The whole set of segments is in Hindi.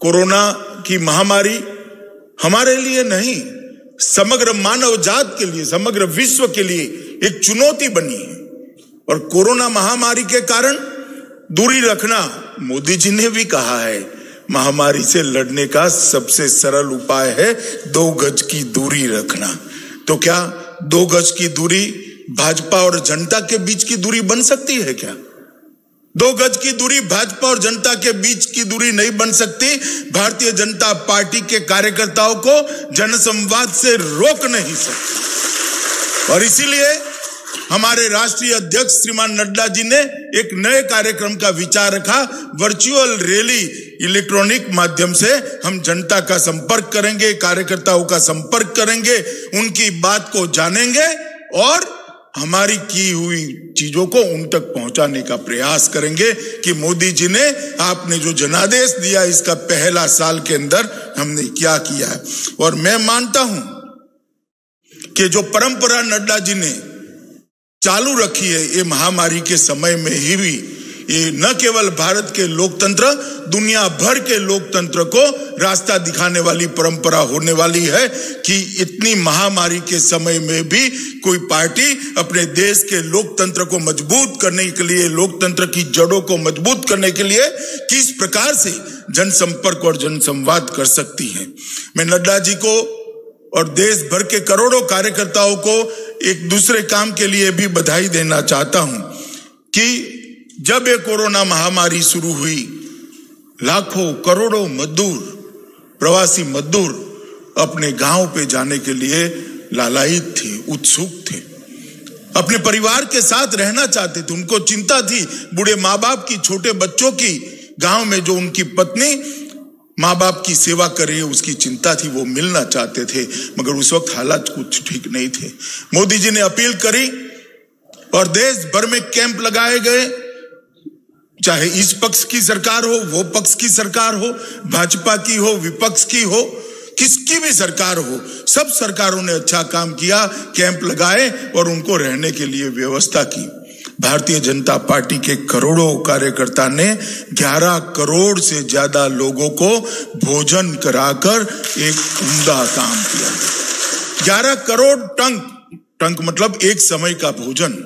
कोरोना की महामारी हमारे लिए नहीं, समग्र मानव जात के लिए, समग्र विश्व के लिए एक चुनौती बनी है। और कोरोना महामारी के कारण दूरी रखना, मोदी जी ने भी कहा है, महामारी से लड़ने का सबसे सरल उपाय है 2 गज की दूरी रखना। तो क्या 2 गज की दूरी भाजपा और जनता के बीच की दूरी बन सकती है क्या? 2 गज की दूरी भाजपा और जनता के बीच की दूरी नहीं बन सकती। भारतीय जनता पार्टी के कार्यकर्ताओं को जनसंवाद से रोक नहीं सकती। और इसीलिए हमारे राष्ट्रीय अध्यक्ष श्रीमान नड्डा जी ने एक नए कार्यक्रम का विचार रखा। वर्चुअल रैली, इलेक्ट्रॉनिक माध्यम से हम जनता का संपर्क करेंगे, कार्यकर्ताओं का संपर्क करेंगे, उनकी बात को जानेंगे और हमारी की हुई चीजों को उन तक पहुंचाने का प्रयास करेंगे कि मोदी जी ने आपने जो जनादेश दिया इसका पहला साल के अंदर हमने क्या किया है। और मैं मानता हूं कि जो परंपरा नड्डा जी ने चालू रखी है, ये महामारी के समय में ही भी ये न केवल भारत के लोकतंत्र, दुनिया भर के लोकतंत्र को रास्ता दिखाने वाली परंपरा होने वाली है कि इतनी महामारी के समय में भी कोई पार्टी अपने देश के लोकतंत्र को मजबूत करने के लिए, लोकतंत्र की जड़ों को मजबूत करने के लिए किस प्रकार से जनसंपर्क और जनसंवाद कर सकती है। मैं नड्डा जी को और देश भर के करोड़ों कार्यकर्ताओं को एक दूसरे काम के लिए भी बधाई देना चाहता हूं कि जब ये कोरोना महामारी शुरू हुई, लाखों करोड़ों मजदूर, प्रवासी मजदूर अपने गांव पे जाने के लिए लालायित थे, उत्सुक थे, अपने परिवार के साथ रहना चाहते थे। उनको चिंता थी बूढ़े माँ बाप की, छोटे बच्चों की, गांव में जो उनकी पत्नी माँ बाप की सेवा करे उसकी चिंता थी, वो मिलना चाहते थे, मगर उस वक्त हालात कुछ ठीक नहीं थे। मोदी जी ने अपील करी और देश भर में कैंप लगाए गए, चाहे इस पक्ष की सरकार हो, वो पक्ष की सरकार हो, भाजपा की हो, विपक्ष की हो, किसकी भी सरकार हो, सब सरकारों ने अच्छा काम किया, कैंप लगाए और उनको रहने के लिए व्यवस्था की। भारतीय जनता पार्टी के करोड़ों कार्यकर्ता ने 11 करोड़ से ज्यादा लोगों को भोजन कराकर एक उम्दा काम किया। 11 करोड़ टंक मतलब एक समय का भोजन।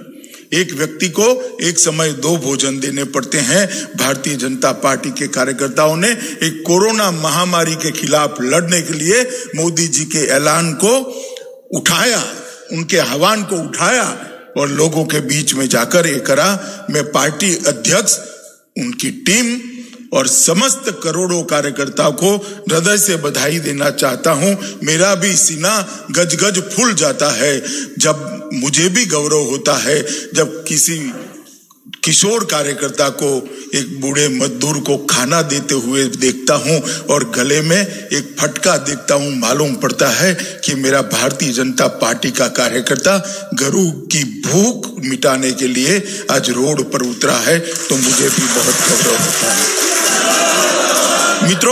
एक व्यक्ति को एक समय 2 भोजन देने पड़ते हैं। भारतीय जनता पार्टी के कार्यकर्ताओं ने एक कोरोना महामारी के खिलाफ लड़ने के लिए मोदी जी के ऐलान को उठाया, उनके आह्वान को उठाया और लोगों के बीच में जाकर ये करा। मैं पार्टी अध्यक्ष, उनकी टीम और समस्त करोड़ों कार्यकर्ताओं को हृदय से बधाई देना चाहता हूं। मेरा भी सीना गज गज फूल जाता है जब मुझे भी गौरव होता है जब किसी किशोर कार्यकर्ता को, एक बूढ़े मजदूर को खाना देते हुए देखता हूं और गले में एक फटका देखता हूं। मालूम पड़ता है कि मेरा भारतीय जनता पार्टी का कार्यकर्ता गरीब की भूख मिटाने के लिए आज रोड पर उतरा है, तो मुझे भी बहुत गौरव होता है। मित्रों,